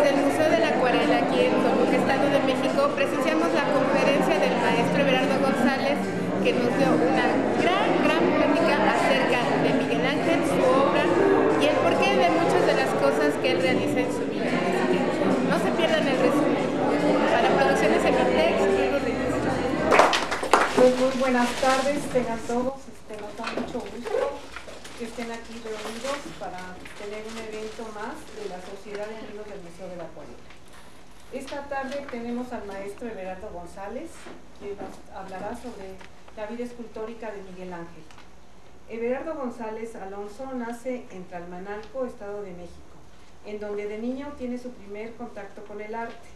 Desde el Museo de la Acuarela, aquí en Toluca, Estado de México, presenciamos la conferencia del maestro Everardo González, que nos dio una gran plática acerca de Miguel Ángel, su obra y el porqué de muchas de las cosas que él realiza en su vida. Así que no se pierdan el resumen. Para Producciones Emitex, Diego Reyes. Pues muy buenas tardes, tengan todos, nos da mucho gusto que estén aquí reunidos para tener un evento más de la Sociedad de Amigos del Museo de la Acuarela. Esta tarde tenemos al maestro Everardo González, que nos hablará sobre la vida escultórica de Miguel Ángel. Everardo González Alonso nace en Tlalmanalco, Estado de México, en donde de niño tiene su primer contacto con el arte,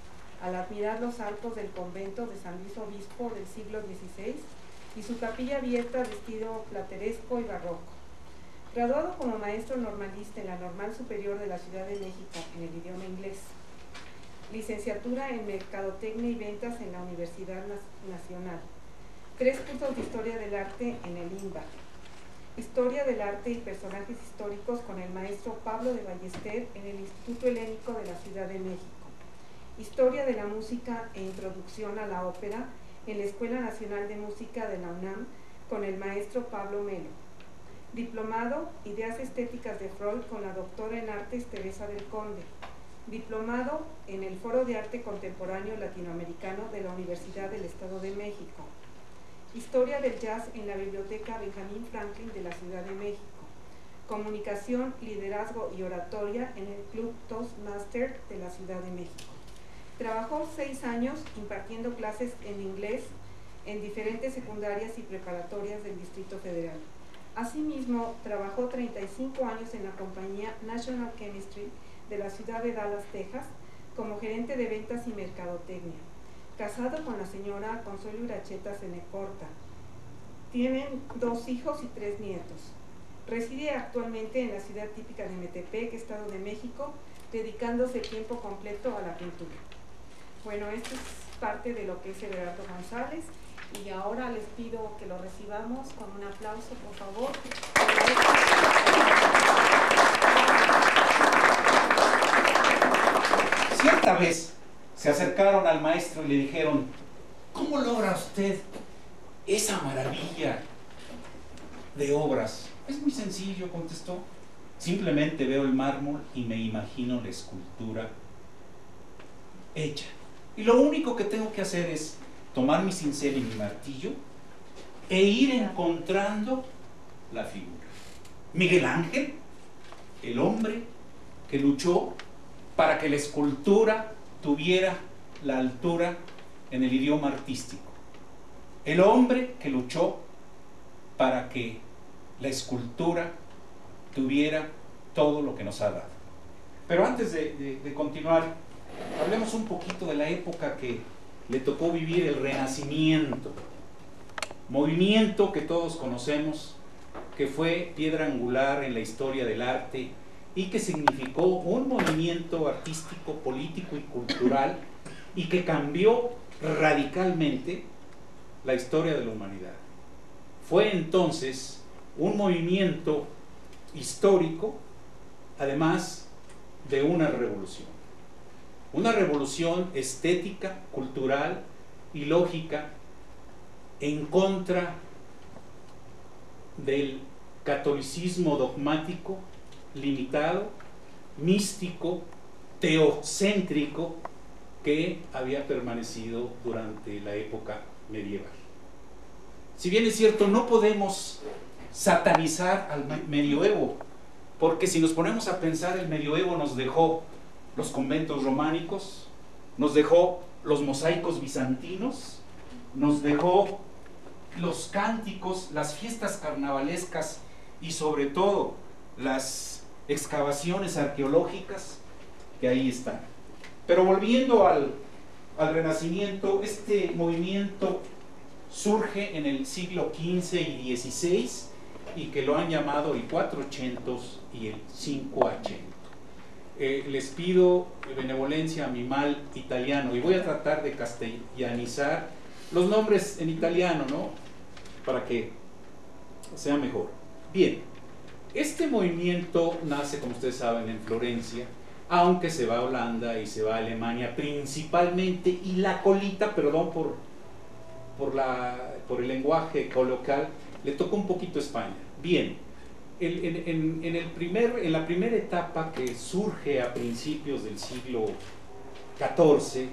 al admirar los arcos del convento de San Luis Obispo del siglo XVI y su capilla abierta de estilo plateresco y barroco. Graduado como maestro normalista en la Normal Superior de la Ciudad de México en el idioma inglés. Licenciatura en Mercadotecnia y Ventas en la Universidad Nacional. 3 cursos de Historia del Arte en el INBA. Historia del Arte y Personajes Históricos con el maestro Pablo de Ballester en el Instituto Helénico de la Ciudad de México. Historia de la Música e Introducción a la Ópera en la Escuela Nacional de Música de la UNAM con el maestro Pablo Melo. Diplomado, Ideas Estéticas de Freud con la doctora en Artes Teresa del Conde. Diplomado en el Foro de Arte Contemporáneo Latinoamericano de la Universidad del Estado de México. Historia del Jazz en la Biblioteca Benjamin Franklin de la Ciudad de México. Comunicación, Liderazgo y Oratoria en el Club Toastmaster de la Ciudad de México. Trabajó 6 años impartiendo clases en inglés en diferentes secundarias y preparatorias del Distrito Federal. Asimismo, trabajó 35 años en la compañía National Chemistry de la ciudad de Dallas, Texas, como gerente de ventas y mercadotecnia. Casado con la señora Consuelo Iracheta Senecorta. Tienen 2 hijos y 3 nietos. Reside actualmente en la ciudad típica de Metepec, Estado de México, dedicándose tiempo completo a la pintura. Bueno, esto es parte de lo que es Everardo González. Y ahora les pido que lo recibamos con un aplauso, por favor. Cierta vez se acercaron al maestro y le dijeron: ¿cómo logra usted esa maravilla de obras? Es muy sencillo, contestó. Simplemente veo el mármol y me imagino la escultura hecha. Y lo único que tengo que hacer es tomar mi cincel y mi martillo e ir encontrando la figura. Miguel Ángel, el hombre que luchó para que la escultura tuviera la altura en el idioma artístico. El hombre que luchó para que la escultura tuviera todo lo que nos ha dado. Pero antes de continuar, hablemos un poquito de la época que le tocó vivir el Renacimiento, movimiento que todos conocemos, que fue piedra angular en la historia del arte y que significó un movimiento artístico, político y cultural y que cambió radicalmente la historia de la humanidad. Fue entonces un movimiento histórico, además de una revolución. Una revolución estética, cultural y lógica en contra del catolicismo dogmático, limitado, místico, teocéntrico que había permanecido durante la época medieval. Si bien es cierto, no podemos satanizar al medioevo, porque si nos ponemos a pensar, el medioevo nos dejó los conventos románicos, nos dejó los mosaicos bizantinos, nos dejó los cánticos, las fiestas carnavalescas y sobre todo las excavaciones arqueológicas que ahí están. Pero volviendo al Renacimiento, este movimiento surge en el siglo XV y XVI y que lo han llamado el 480 y el 580. Les pido benevolencia a mi mal italiano y voy a tratar de castellanizar los nombres en italiano, ¿no? Para que sea mejor. Bien, este movimiento nace, como ustedes saben, en Florencia, aunque se va a Holanda y se va a Alemania principalmente, y la colita, perdón por el lenguaje coloquial, le tocó un poquito España. Bien, en la primera etapa, que surge a principios del siglo XIV,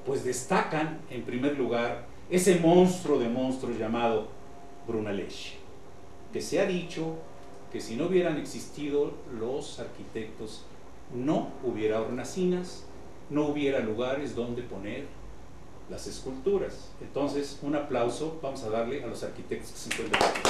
pues destacan en primer lugar ese monstruo de monstruos llamado Brunelleschi, que se ha dicho que si no hubieran existido los arquitectos, no hubiera hornacinas, no hubiera lugares donde poner las esculturas. Entonces, un aplauso vamos a darle a los arquitectos que se encuentran aquí.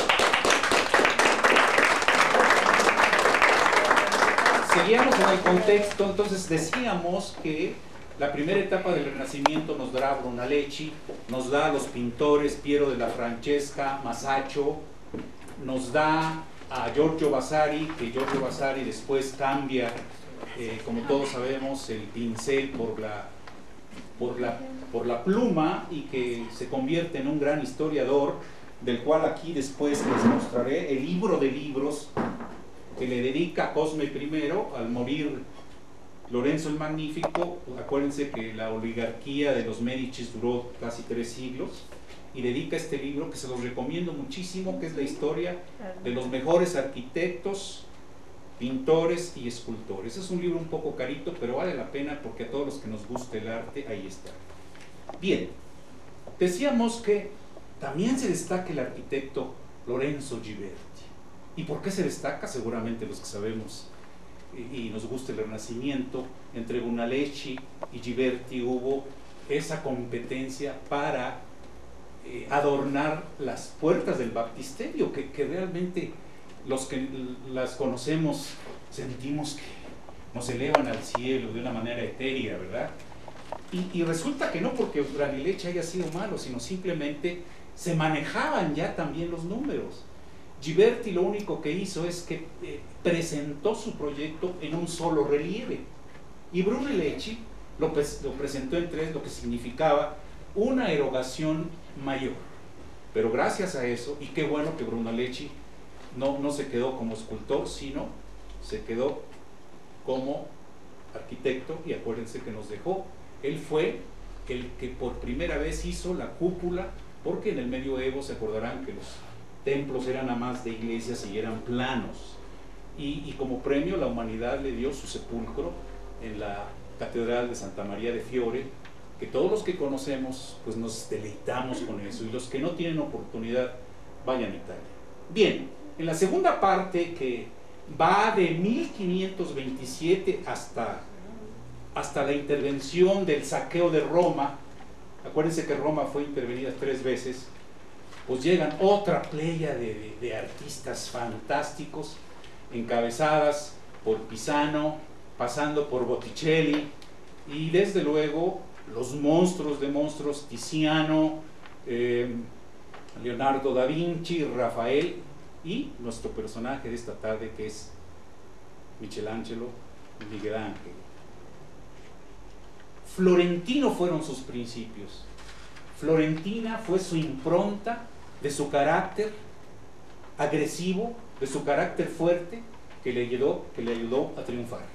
Seguíamos en el contexto. Entonces decíamos que la primera etapa del Renacimiento nos da a Brunelleschi, nos da a los pintores Piero della Francesca, Masaccio, nos da a Giorgio Vasari, que Giorgio Vasari después cambia, como todos sabemos, el pincel por la pluma, y que se convierte en un gran historiador, del cual aquí después les mostraré el libro de libros que le dedica a Cosme I al morir Lorenzo el Magnífico. Acuérdense que la oligarquía de los Médicis duró casi 3 siglos, y dedica este libro que se los recomiendo muchísimo, que es la historia de los mejores arquitectos, pintores y escultores. Es un libro un poco carito, pero vale la pena porque a todos los que nos gusta el arte, ahí está. Bien, decíamos que también se destaca el arquitecto Lorenzo Ghiberti. ¿Y por qué se destaca? Seguramente los que sabemos y nos gusta el Renacimiento, entre Brunelleschi y Ghiberti hubo esa competencia para adornar las puertas del baptisterio, que realmente los que las conocemos sentimos que nos elevan al cielo de una manera etérea, ¿verdad? Y resulta que no porque Brunelleschi haya sido malo, sino simplemente se manejaban ya también los números. Ghiberti lo único que hizo es que presentó su proyecto en un solo relieve, y Brunelleschi lo presentó en 3, lo que significaba una erogación mayor. Pero gracias a eso, y qué bueno que Brunelleschi no se quedó como escultor, sino se quedó como arquitecto, y acuérdense que nos dejó. Él fue el que por primera vez hizo la cúpula, porque en el medioevo se acordarán que los templos eran a más de iglesias y eran planos, y como premio la humanidad le dio su sepulcro en la Catedral de Santa María de Fiore, que todos los que conocemos pues nos deleitamos con eso, y los que no tienen oportunidad vayan a Italia. Bien, en la segunda parte, que va de 1527 hasta la intervención del saqueo de Roma, acuérdense que Roma fue intervenida 3 veces, pues llegan otra playa de artistas fantásticos, encabezadas por Pisano, pasando por Botticelli, y desde luego los monstruos de monstruos, Tiziano, Leonardo da Vinci, Rafael, y nuestro personaje de esta tarde, que es Michelangelo, Miguel Ángel. Florentino fueron sus principios. Florentina fue su impronta de su carácter agresivo, de su carácter fuerte, que le ayudó a triunfar.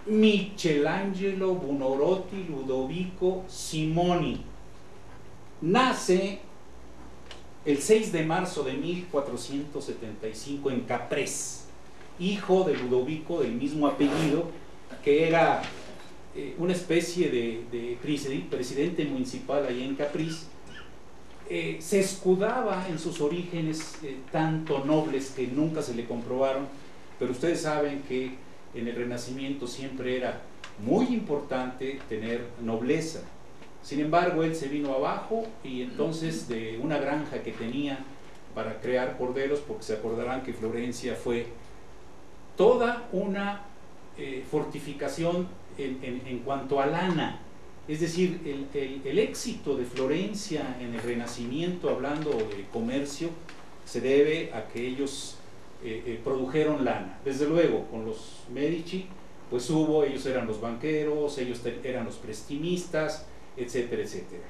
Michelangelo Buonarroti Ludovico Simoni nace el 6 de marzo de 1475 en Caprese, hijo de Ludovico del mismo apellido, que era una especie de presidente municipal allá en Caprese. Se escudaba en sus orígenes tanto nobles que nunca se le comprobaron, pero ustedes saben que en el Renacimiento siempre era muy importante tener nobleza. Sin embargo, él se vino abajo, y entonces de una granja que tenía para crear corderos, porque se acordarán que Florencia fue toda una fortificación en cuanto a lana. Es decir, el éxito de Florencia en el Renacimiento, hablando de comercio, se debe a que ellos produjeron lana. Desde luego, con los Medici, pues ellos eran los banqueros, ellos eran los prestimistas, etcétera, etcétera.